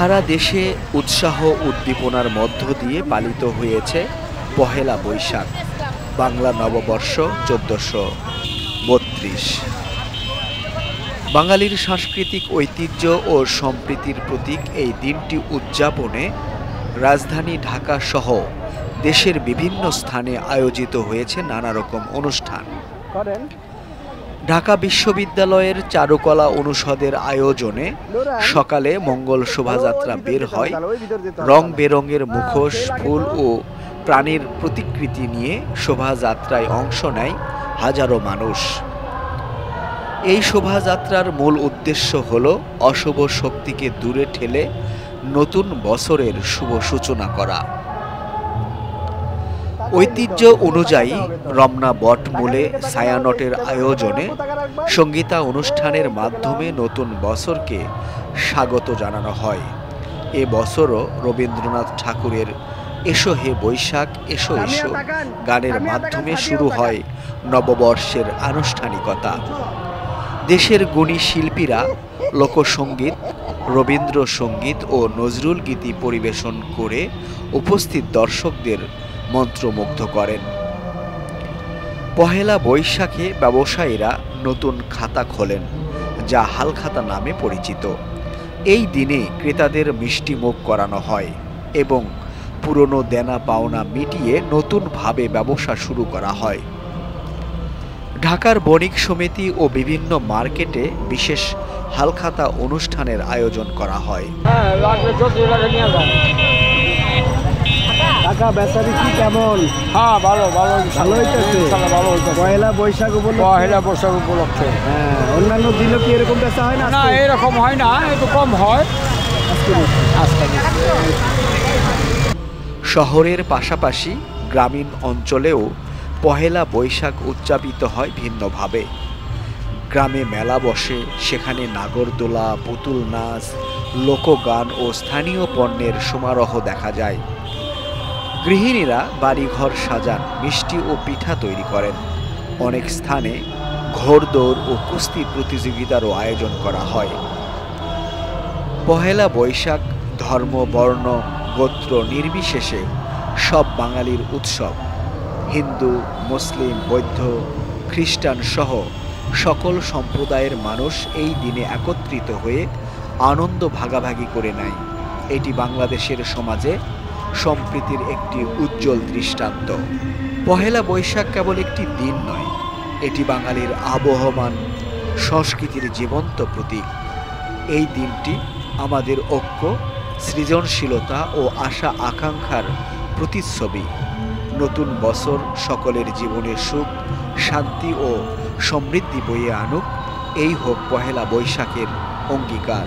সারা দেশে উৎসাহ উদ্দীপনার মধ্য দিয়ে পালিত হয়েছে পহেলা বৈশাখ, বাংলা নববর্ষ ১৪৩২। বাঙালির সাংস্কৃতিক ঐতিহ্য ও সম্প্রীতির প্রতীক এই দিনটি উদযাপনে রাজধানী ঢাকা সহ দেশের বিভিন্ন স্থানে আয়োজিত হয়েছে নানা রকম অনুষ্ঠান। ঢাকা বিশ্ববিদ্যালয়ের চারুকলা অনুষদের আয়োজনে সকালে মঙ্গল শোভাযাত্রা বের হয়। রং বেরঙের মুখোশ, ফুল ও প্রাণীর প্রতিকৃতি নিয়ে শোভাযাত্রায় অংশ নেয় হাজারো মানুষ। এই শোভাযাত্রার মূল উদ্দেশ্য হল অশুভ শক্তিকে দূরে ঠেলে নতুন বছরের শুভ সূচনা করা। ঐতিহ্য অনুযায়ী রমনা বটমূলে ছায়ানটের আয়োজনে সঙ্গীতা অনুষ্ঠানের মাধ্যমে নতুন বছরকে স্বাগত জানানো হয়। এ বছরও রবীন্দ্রনাথ ঠাকুরের এসো হে বৈশাখ এসো এসো গানের মাধ্যমে শুরু হয় নববর্ষের আনুষ্ঠানিকতা। দেশের গুণী শিল্পীরা লোকসঙ্গীত, রবীন্দ্রসঙ্গীত ও নজরুল গীতি পরিবেশন করে উপস্থিত দর্শকদের মন্ত্রমুগ্ধ করেন। পহেলা বৈশাখে ব্যবসায়ীরা নতুন খাতা খোলেন, যা হালখাতা নামে পরিচিত। এই দিনে ক্রেতাদের মিষ্টিমুখ করানো হয় এবং পুরনো দেনা পাওনা মিটিয়ে নতুনভাবে ব্যবসা শুরু করা হয়। ঢাকার বণিক সমিতি ও বিভিন্ন মার্কেটে বিশেষ হালখাতা অনুষ্ঠানের আয়োজন করা হয়। টাকা বেচা বিক্রি কেমন? হ্যাঁ, ভালো ভালো ভালো হইতেছে। পয়লা বৈশাখ উপলক্ষে। হ্যাঁ, অন্যান্য দিনও কি এরকম বেচা হয় না? না, এরকম হয় না, একটু কম হয়। শহরের পাশাপাশি গ্রামীণ অঞ্চলেও পহেলা বৈশাখ উদযাপিত হয় ভিন্নভাবে। গ্রামে মেলা বসে, সেখানে নাগরদোলা, পুতুল নাচ, লোকগান ও স্থানীয় পণ্যের সমারোহ দেখা যায়। গৃহিণীরা বাড়িঘর সাজান, মিষ্টি ও পিঠা তৈরি করেন। অনেক স্থানে ঘোড়দৌড় ও কুস্তি প্রতিযোগিতারও আয়োজন করা হয়। পহেলা বৈশাখ ধর্ম, বর্ণ, গোত্র নির্বিশেষে সব বাঙালির উৎসব। হিন্দু, মুসলিম, বৌদ্ধ, খ্রিস্টান সহ সকল সম্প্রদায়ের মানুষ এই দিনে একত্রিত হয়ে আনন্দ ভাগাভাগি করে নেয়। এটি বাংলাদেশের সমাজে সম্প্রীতির একটি উজ্জ্বল দৃষ্টান্ত। পহেলা বৈশাখ কেবল একটি দিন নয়, এটি বাঙালির আবহমান সংস্কৃতির জীবন্ত প্রতীক। এই দিনটি আমাদের ঐক্য, সৃজনশীলতা ও আশা আকাঙ্ক্ষার প্রতিচ্ছবি। নতুন বছর সকলের জীবনে সুখ, শান্তি ও সমৃদ্ধি বয়ে আনুক, এই হোক পহেলা বৈশাখের অঙ্গীকার।